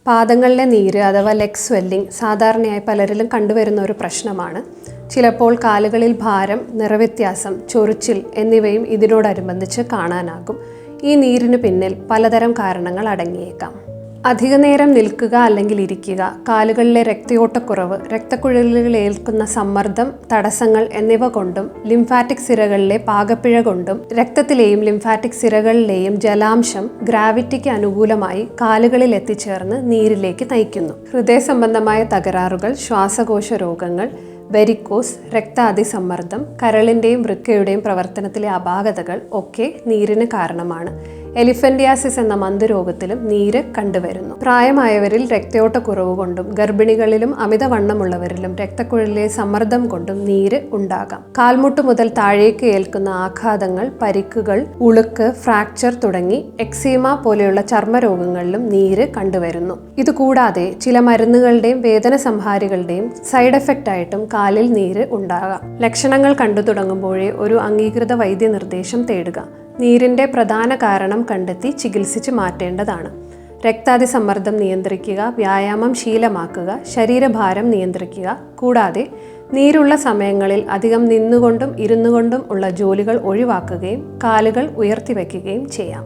പാദങ്ങളിലെ നീര് അഥവാ leg swelling സാധാരണയായി പലരിലും കണ്ടുവരുന്ന ഒരു പ്രശ്നമാണ്. ചിലപ്പോൾ കാലുകളിൽ ഭാരം, നിറവ്യത്യാസം, ചൊറിച്ചിൽ എന്നിവയും ഇതിനോടനുബന്ധിച്ച് കാണാനാകും. ഈ നീരിന് പിന്നിൽ പലതരം കാരണങ്ങൾ അടങ്ങിയേക്കാം. അധിക നേരം നിൽക്കുക അല്ലെങ്കിൽ ഇരിക്കുക, കാലുകളിലെ രക്തയോട്ടക്കുറവ്, രക്തക്കുഴലുകളിൽ ഏൽക്കുന്ന സമ്മർദ്ദം, തടസ്സങ്ങൾ എന്നിവ കൊണ്ടും ലിംഫാറ്റിക് സിരകളിലെ പാകപ്പിഴ കൊണ്ടും രക്തത്തിലെയും ലിംഫാറ്റിക് സിരകളിലെയും ജലാംശം ഗ്രാവിറ്റിക്ക് അനുകൂലമായി കാലുകളിൽ എത്തിച്ചേർന്ന് നീരിലേക്ക് നയിക്കുന്നു. ഹൃദയ സംബന്ധമായ തകരാറുകൾ, ശ്വാസകോശ രോഗങ്ങൾ, വെരിക്കോസ്, രക്താതിസമ്മർദ്ദം, കരളിൻ്റെയും വൃക്കയുടെയും പ്രവർത്തനത്തിലെ അപാകതകൾ ഒക്കെ നീരിന് കാരണമാണ്. എലിഫന്റിയാസിസ് എന്ന മന്ദരോഗത്തിലും നീര് കണ്ടുവരുന്നു. പ്രായമായവരിൽ രക്തയോട്ടക്കുറവ് കൊണ്ടും ഗർഭിണികളിലും അമിതവണ്ണമുള്ളവരിലും രക്തക്കുഴലിലെ സമ്മർദ്ദം കൊണ്ടും നീര് ഉണ്ടാകാം. കാൽമുട്ട് മുതൽ താഴേക്ക് ഏൽക്കുന്ന ആഘാതങ്ങൾ, പരിക്കുകൾ, ഉളുക്ക്, ഫ്രാക്ചർ തുടങ്ങി എക്സീമ പോലെയുള്ള ചർമ്മരോഗങ്ങളിലും നീര് കണ്ടുവരുന്നു. ഇതുകൂടാതെ ചില മരുന്നുകളുടെയും വേദന സംഹാരികളുടെയും സൈഡ് എഫക്റ്റ് ആയിട്ടും കാലിൽ നീര് ഉണ്ടാകാം. ലക്ഷണങ്ങൾ കണ്ടു തുടങ്ങുമ്പോഴേ ഒരു അംഗീകൃത വൈദ്യനിർദ്ദേശം തേടുക. നീരിൻ്റെ പ്രധാന കാരണം കണ്ടെത്തി ചികിത്സിച്ച് മാറ്റേണ്ടതാണ്. രക്താതിസമ്മർദ്ദം നിയന്ത്രിക്കുക, വ്യായാമം ശീലമാക്കുക, ശരീരഭാരം നിയന്ത്രിക്കുക. കൂടാതെ നീരുള്ള സമയങ്ങളിൽ അധികം നിന്നുകൊണ്ടും ഇരുന്നുകൊണ്ടും ഉള്ള ജോലികൾ ഒഴിവാക്കുകയും കാലുകൾ ഉയർത്തി വയ്ക്കുകയും ചെയ്യാം.